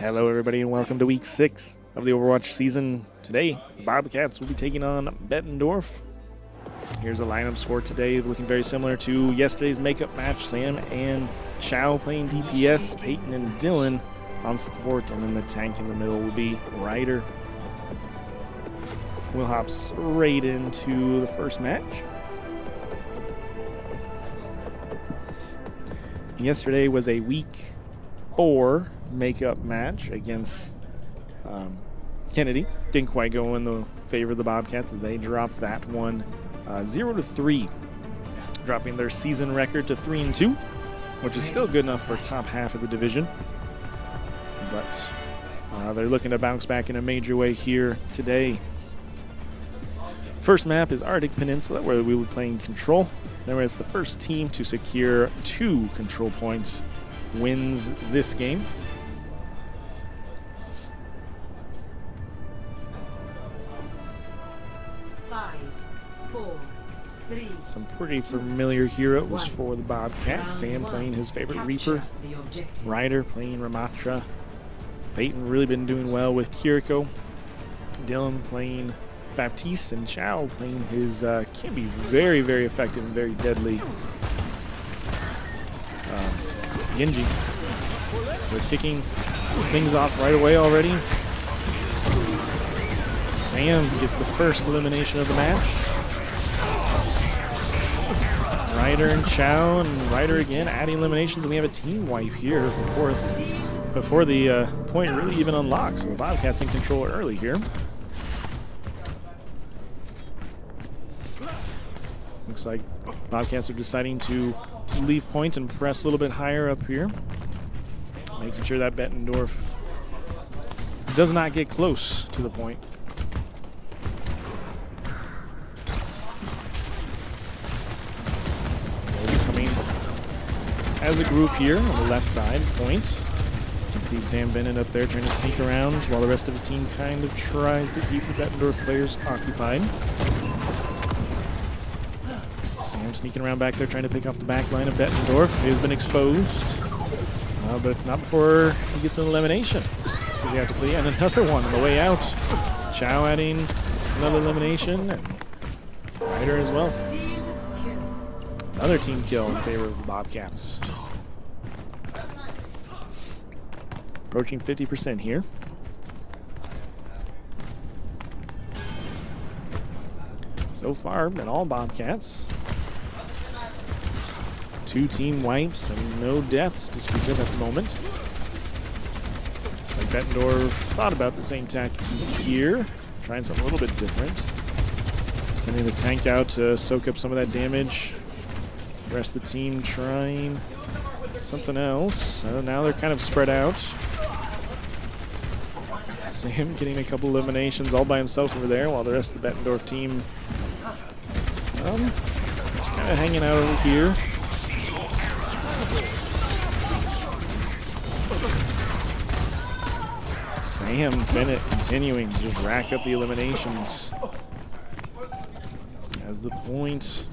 Hello everybody and welcome to week 6 of the Overwatch season. Today, the Bobcats will be taking on Bettendorf. Here's the lineups for today, looking very similar to yesterday's makeup match. Sam and Chow playing DPS, Peyton and Dylan on support, and then the tank in the middle will be Ryder. We'll hop straight into the first match. Yesterday was a week 4 makeup match against Kennedy. Didn't quite go in the favor of the Bobcats as they dropped that one 0-3, dropping their season record to 3-2, which is still good enough for top half of the division. But they're looking to bounce back in a major way here today. First map is Arctic Peninsula, where we will be playing Control. Whereas the first team to secure 2 control points wins this game. Some pretty familiar heroes for the Bobcats. Sam playing his favorite Reaper. Ryder playing Ramatra. Peyton really been doing well with Kiriko. Dylan playing Baptiste, and Chow playing his can be very, very effective and very deadly Genji. So they're kicking things off right away already. Sam gets the first elimination of the match. Ryder and Chow, and Ryder again adding eliminations, and we have a team wipe here before the point really even unlocks. So the Bobcats in control early here. Looks like Bobcats are deciding to leave point and press a little bit higher up here, making sure that Bettendorf does not get close to the point. As a group here on the left side, point. You can see Sam Bennett up there trying to sneak around while the rest of his team kind of tries to keep the Bettendorf players occupied. Sam sneaking around back there trying to pick off the back line of Bettendorf. He has been exposed, but not before he gets an elimination. Because you have to play and another one on the way out. Chow adding another elimination, and Ryder as well. Another team kill in favor of the Bobcats. Approaching 50% here. So far, been all Bobcats. 2 team wipes and no deaths to speak of at the moment. It's like Bettendorf thought about the same tactic here, trying something a little bit different. Sending the tank out to soak up some of that damage. The rest of the team trying something else. So now they're kind of spread out. Sam getting a couple eliminations all by himself over there, while the rest of the Bettendorf team kind of hanging out over here. Sam Bennett continuing to just rack up the eliminations as the point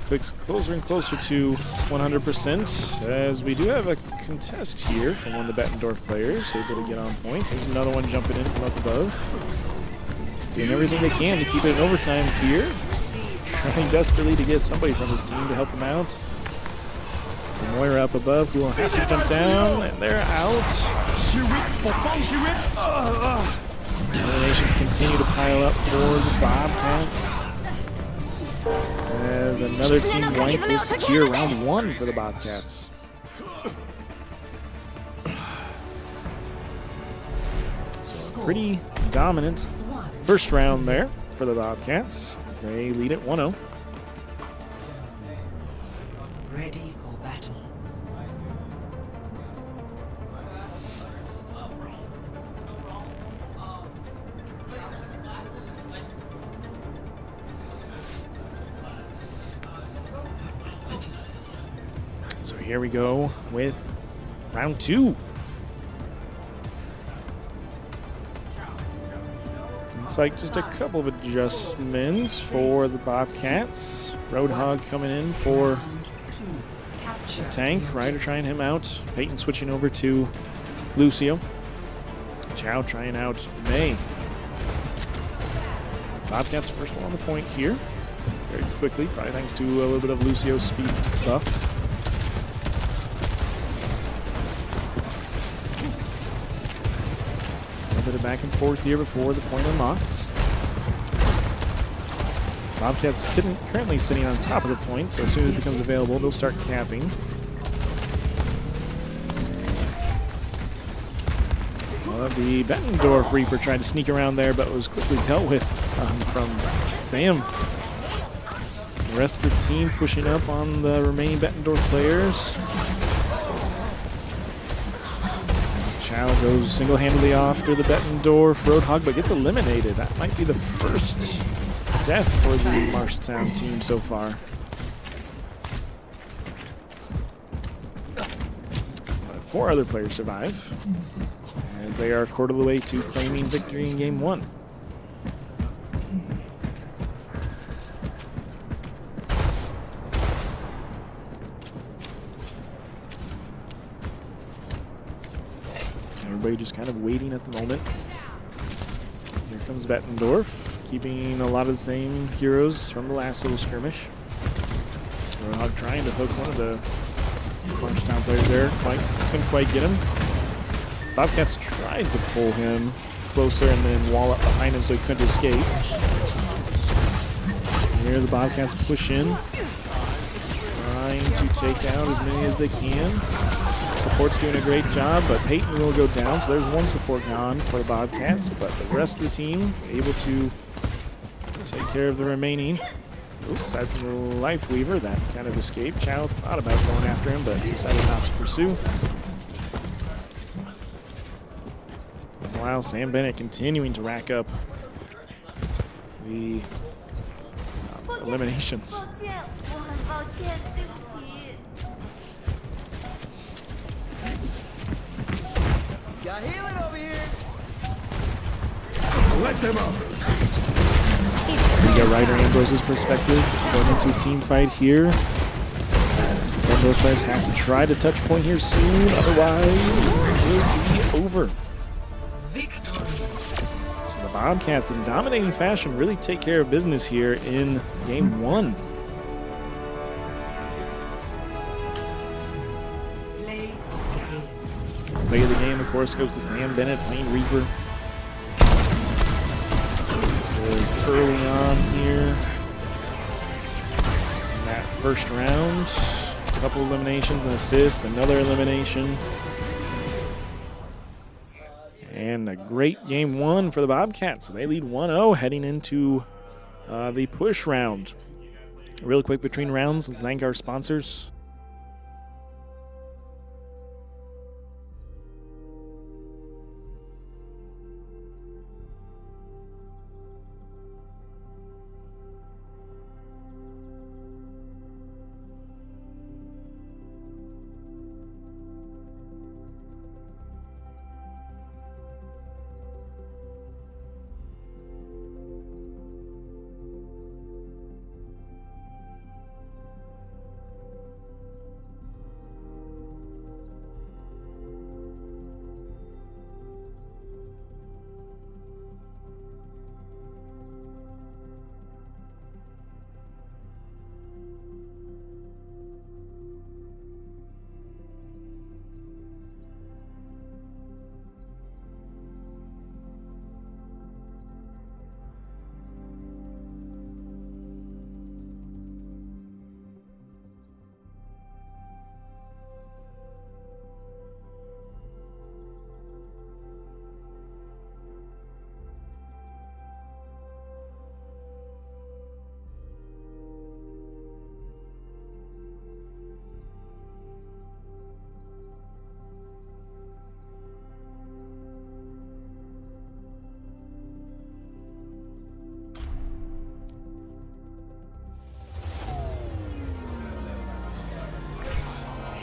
clicks closer and closer to 100%, as we do have a contest here from one of the Bettendorf players able to get on point. There's another one jumping in from up above, doing everything they can to keep it in overtime here, trying desperately to get somebody from his team to help him out. Moira up above will have to jump down, and they're out. Eliminations continue to pile up for the Bobcats, as another team wipe will secure round 1 for the Bobcats. So pretty dominant first round there for the Bobcats as they lead at 1-0. Ready for battle. So here we go with round 2. Looks like just a couple of adjustments for the Bobcats. Roadhog coming in for tank. Ryder trying him out. Peyton switching over to Lucio. Chow trying out May. Bobcats first one on the point here. Very quickly, probably thanks to a little bit of Lucio's speed buff. A little bit of back and forth here before the point unlocks. Bobcats currently sitting on top of the point, so as soon as it becomes available, they'll start capping. The Bettendorf Reaper tried to sneak around there, but was quickly dealt with from Sam. The rest of the team pushing up on the remaining Bettendorf players. Chow goes single-handedly after the Bettendorf Roadhog, but gets eliminated. That might be the first death for the Marshalltown team so far. But 4 other players survive, as they are a quarter of the way to claiming victory in game 1. Everybody just kind of waiting at the moment. Here comes Bettendorf, keeping a lot of the same heroes from the last little skirmish. Roadhog trying to hook one of the Marshalltown players there, couldn't quite get him. Bobcats tried to pull him closer and then wall up behind him so he couldn't escape. Here the Bobcats push in, trying to take out as many as they can. Support's doing a great job, but Peyton will go down, so there's one support gone for the Bobcats, but the rest of the team able to take care of the remaining. Oops, aside from the Life Weaver, that kind of escaped. Chow thought about going after him, but decided not to pursue. Meanwhile, Sam Bennett continuing to rack up the eliminations. Got healing over here. Let them up. We got Ryder Ambrose's perspective going into a team fight here. Both players have to try to touch point here soon, otherwise it will be over. So the Bobcats, in dominating fashion, really take care of business here in game 1. Play of the game, of course, goes to Sam Bennett playing Reaper. So early on here in that first round, a couple eliminations, an assist, another elimination. And a great game 1 for the Bobcats. So they lead 1-0 heading into the push round. Real quick between rounds, let's thank our sponsors.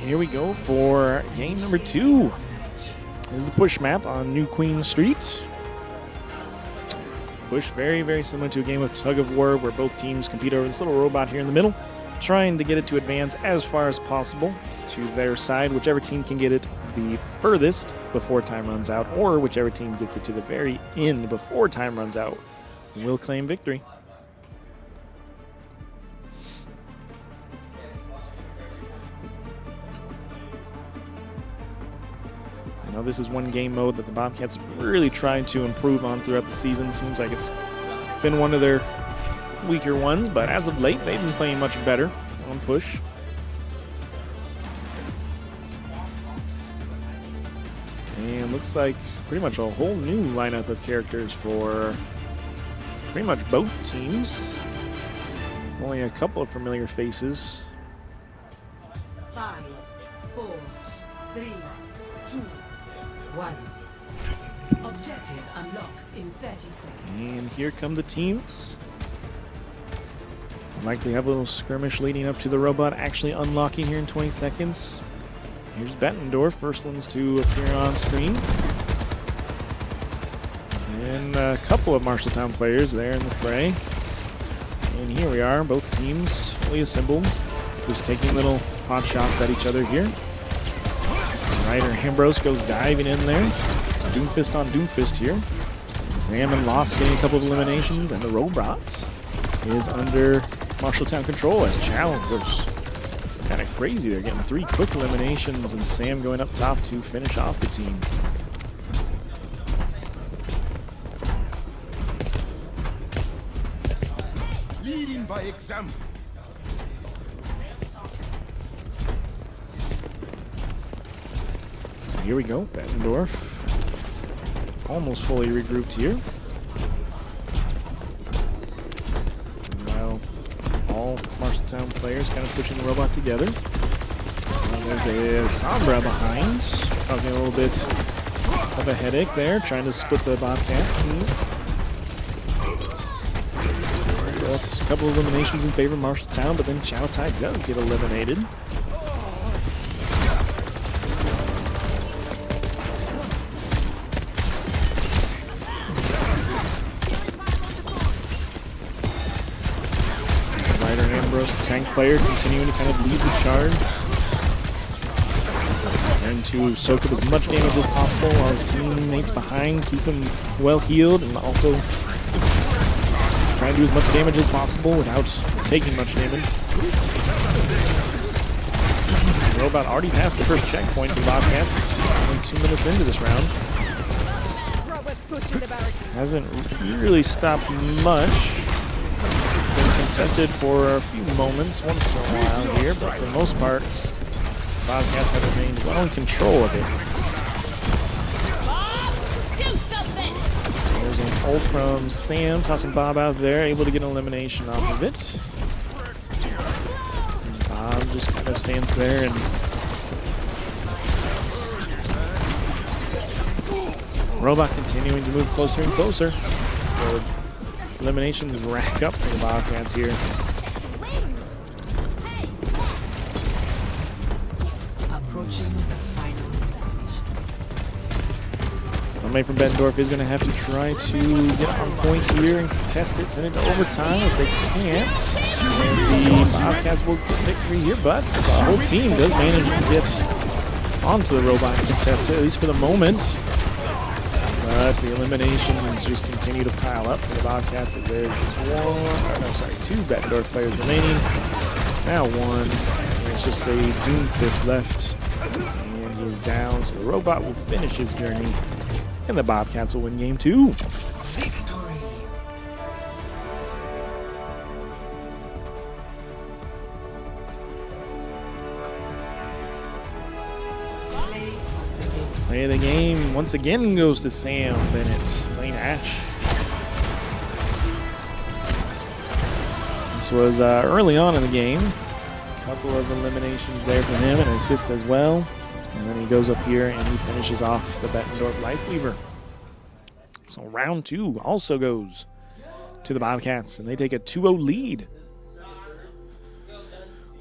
Here we go for game number 2. This is the push map on New Queen Street. Push very, very similar to a game of tug of war where both teams compete over this little robot here in the middle, trying to get it to advance as far as possible. to their side. Whichever team can get it the furthest before time runs out, or whichever team gets it to the very end before time runs out, will claim victory. I know this is one game mode that the Bobcats really tried to improve on throughout the season. Seems like it's been one of their weaker ones, but as of late, they've been playing much better on push. And looks like pretty much a whole new lineup of characters for pretty much both teams. Only a couple of familiar faces. 5, 4, 3, 2, 1. Objective unlocks in 30 seconds. And here come the teams. Likely have a little skirmish leading up to the robot actually unlocking here in 20 seconds. Here's Bettendorf, first ones to appear on screen. And a couple of Marshalltown players there in the fray. And here we are, both teams fully assembled. Just taking little pot shots at each other here. Ryder Ambrose goes diving in there. Doomfist on Doomfist here. Sam and Lost getting a couple of eliminations, and the Robots is under Marshalltown control as Challenge goes kind of crazy. They're getting 3 quick eliminations, and Sam going up top to finish off the team. Leading by example. Here we go, Bettendorf. Almost fully regrouped here. Now, all Marshalltown players kind of pushing the robot together. And there's a Sombra behind, causing a little bit of a headache there, trying to split the Bobcat team. That's a couple of eliminations in favor of Marshalltown, but then Chow Tai does get eliminated. Tank player continuing to kind of lead the charge and to soak up as much damage as possible while his teammates behind keep him well healed, and also trying to do as much damage as possible without taking much damage. The robot already passed the first checkpoint for Bobcats, only 2 minutes into this round. Hasn't really stopped much. Contested for a few moments once in a while here, but for the most part, Bobcats have remained well in control of it. Do something! There's an ult from Sam, tossing Bob out there, able to get an elimination off of it. And Bob just kind of stands there and robot continuing to move closer and closer. So eliminations rack up for the Bobcats here. Approaching the final destination. Somebody from Bettendorf is going to have to try to get on point here and contest it, send it to overtime. If they can't, and the Bobcats will get victory here, but the whole team does manage to get onto the robot and contest it, at least for the moment. But the eliminations just continue to pile up for the Bobcats as there's two Bettendorf players remaining. Now one. And it's just a Doomfist left. And he is down, so the robot will finish his journey. And the Bobcats will win game 2. Play of the game once again goes to Sam Bennett, playing Ash. This was early on in the game. A couple of eliminations there for him and an assist as well. And then he goes up here and he finishes off the Bettendorf Lifeweaver. So round 2 also goes to the Bobcats, and they take a 2-0 lead.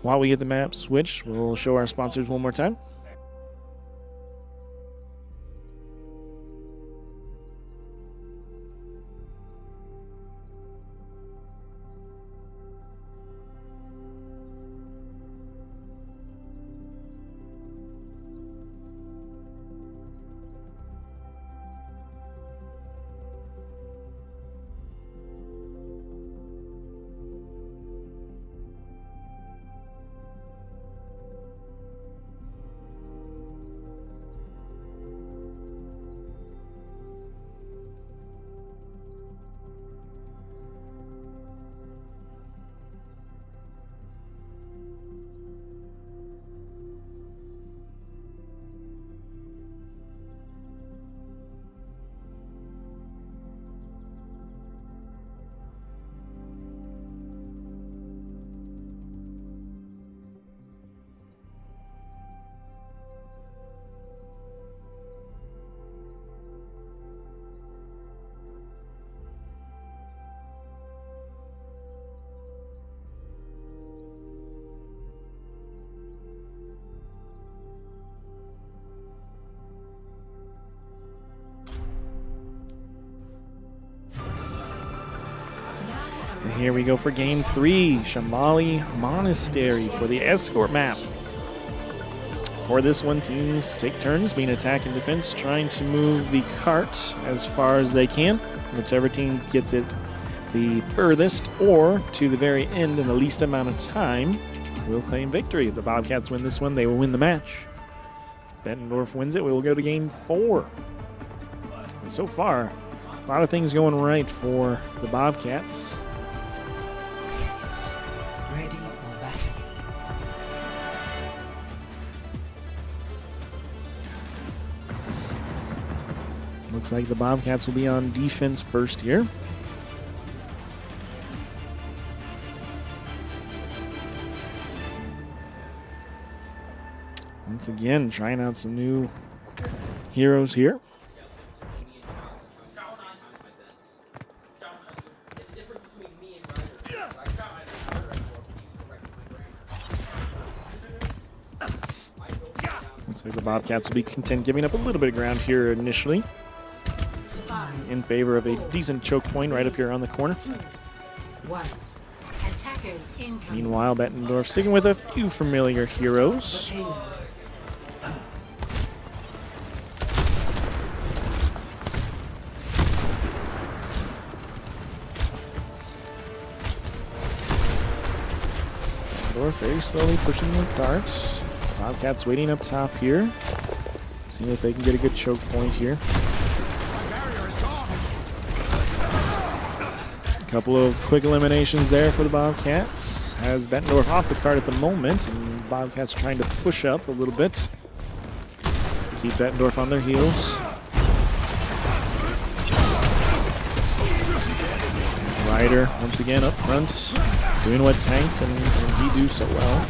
While we get the map switched, we'll show our sponsors one more time. Here we go for game 3, Shamali Monastery for the escort map. For this one, teams take turns being attack and defense, trying to move the cart as far as they can. Whichever team gets it the furthest or to the very end in the least amount of time will claim victory. If the Bobcats win this one, they will win the match. If Bettendorf wins it, we will go to game 4. And so far, a lot of things going right for the Bobcats. Ready for battle. Looks like the Bobcats will be on defense first here. Once again, trying out some new heroes here. Looks like the Bobcats will be content giving up a little bit of ground here initially in favor of a decent choke point right up here on the corner. 1. Attackers incoming. Meanwhile, Bettendorf sticking with a few familiar heroes. Bettendorf very slowly pushing the carts. Bobcats waiting up top here. Seeing if they can get a good choke point here. A couple of quick eliminations there for the Bobcats. Has Bettendorf off the cart at the moment, and Bobcats trying to push up a little bit. Keep Bettendorf on their heels. Ryder once again up front, doing what tanks and he do so well.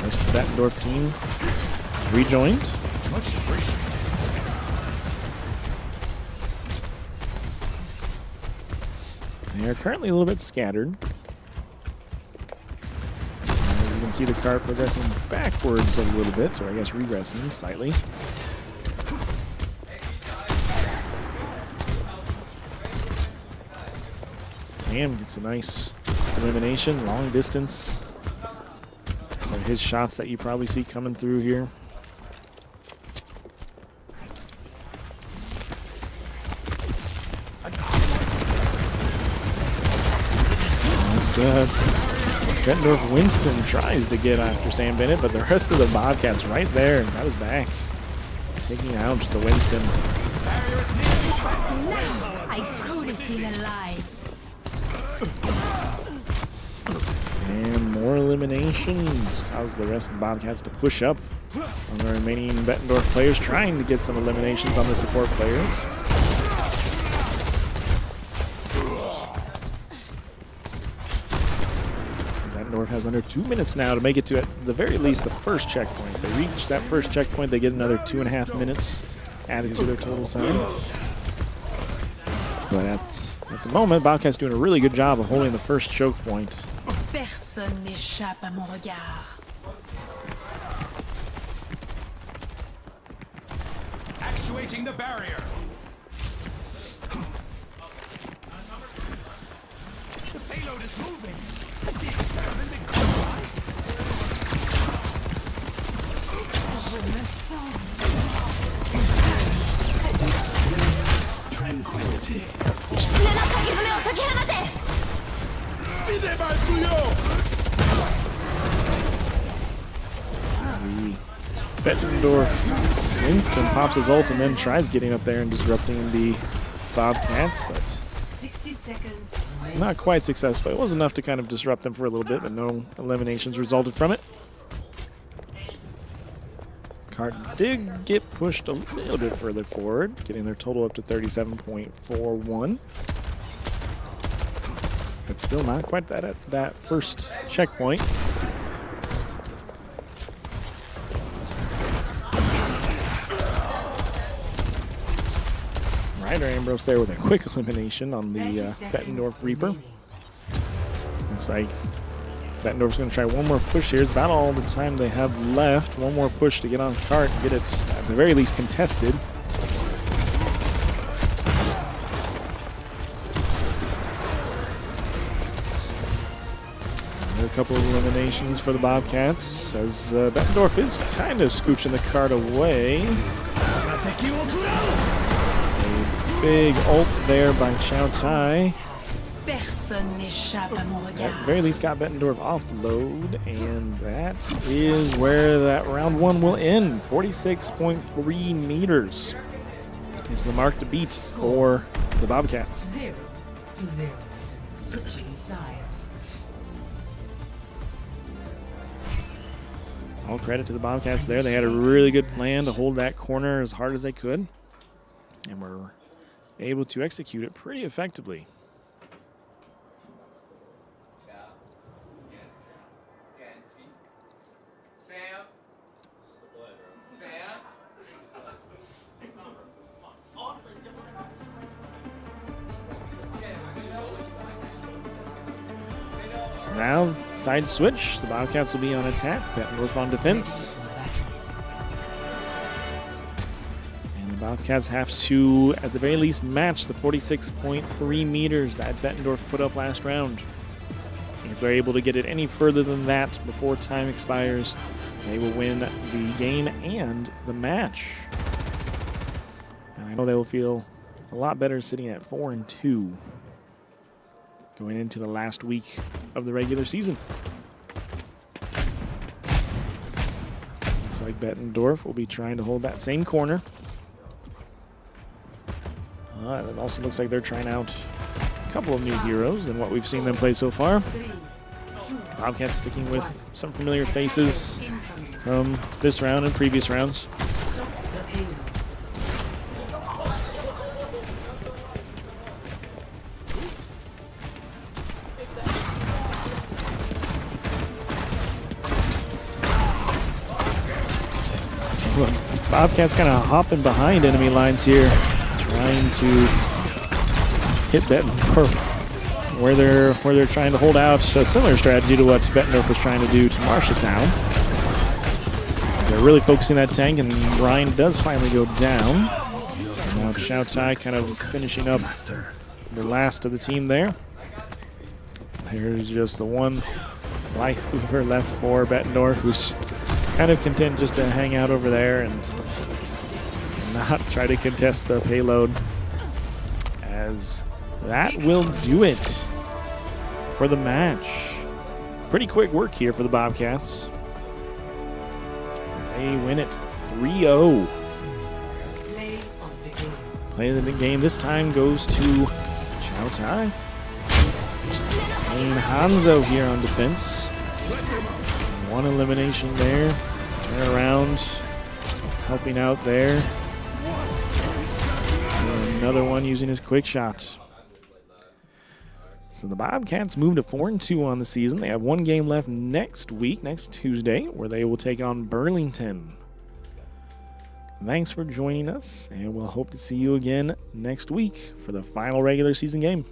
Nice Bettendorf team rejoined. They are currently a little bit scattered. As you can see, the cart progressing backwards a little bit, or I guess regressing slightly. Sam gets a nice elimination, long distance. So his shots that you probably see coming through here. Bettendorf Winston tries to get after Sam Bennett, but the rest of the Bobcats right there got his back, taking out the Winston. I truly feel alive. And more eliminations cause the rest of the Bobcats to push up on the remaining Bettendorf players, trying to get some eliminations on the support players. Bettendorf has under 2 minutes now to make it to, at the very least, the first checkpoint. If they reach that first checkpoint, they get another 2.5 minutes added to their total time. But at the moment, Bobcat's doing a really good job of holding the first choke point. Personne n'échappe à mon regard. Actuating the barrier. The payload is moving. Is the experiment being compromised? Experience tranquility. 狐の鍵爪を解き放て Wieder mal zu Yo! Bettendorf Winston pops his ult and then tries getting up there and disrupting the Bobcats, but 60 seconds. not quite successful. It was enough to kind of disrupt them for a little bit, but no eliminations resulted from it. Cart did get pushed a little bit further forward, getting their total up to 37.41. But still not quite that at that first checkpoint. Ryder Ambrose there with a quick elimination on the Bettendorf Reaper. Looks like Bettendorf's going to try one more push here. It's about all the time they have left. One more push to get on cart and get it, at the very least, contested. couple of eliminations for the Bobcats as Bettendorf is kind of scooching the card away. A big ult there by Chow Tai. Personne n'échappe à mon At regard. the very least got Bettendorf off the load, and that is where that round one will end. 46.3 meters is the mark to beat for the Bobcats. 0-0. Switching sides. All credit to the Bobcats there. They had a really good plan to hold that corner as hard as they could, and were able to execute it pretty effectively. So now, side switch. The Bobcats will be on attack. Bettendorf on defense. And the Bobcats have to, at the very least, match the 46.3 meters that Bettendorf put up last round. If they're able to get it any further than that before time expires, they will win the game and the match. And I know they will feel a lot better sitting at 4-2 going into the last week of the regular season. Looks like Bettendorf will be trying to hold that same corner. It also looks like they're trying out a couple of new heroes than what we've seen them play so far. Bobcats sticking with some familiar faces from this round and previous rounds. Stop the payload. So Bobcats kind of hopping behind enemy lines here, trying to hit Bettendorf where they're trying to hold out. A similar strategy to what Bettendorf was trying to do to Marshalltown. They're really focusing that tank, and Ryan does finally go down. And now Chow Tai kind of finishing up the last of the team there. There's just the one life hoover left for Bettendorf, who's kind of content just to hang out over there and not try to contest the payload, as that will do it for the match. Pretty quick work here for the Bobcats. They win it 3-0. Play of the game. Play of the game this time goes to Chow Tai. Playing Hanzo here on defense. One elimination there. Turn around. Helping out there. And another one using his quick shots. So the Bobcats move to 4-2 on the season. They have one game left next week, next Tuesday, where they will take on Burlington. Thanks for joining us, and we'll hope to see you again next week for the final regular season game.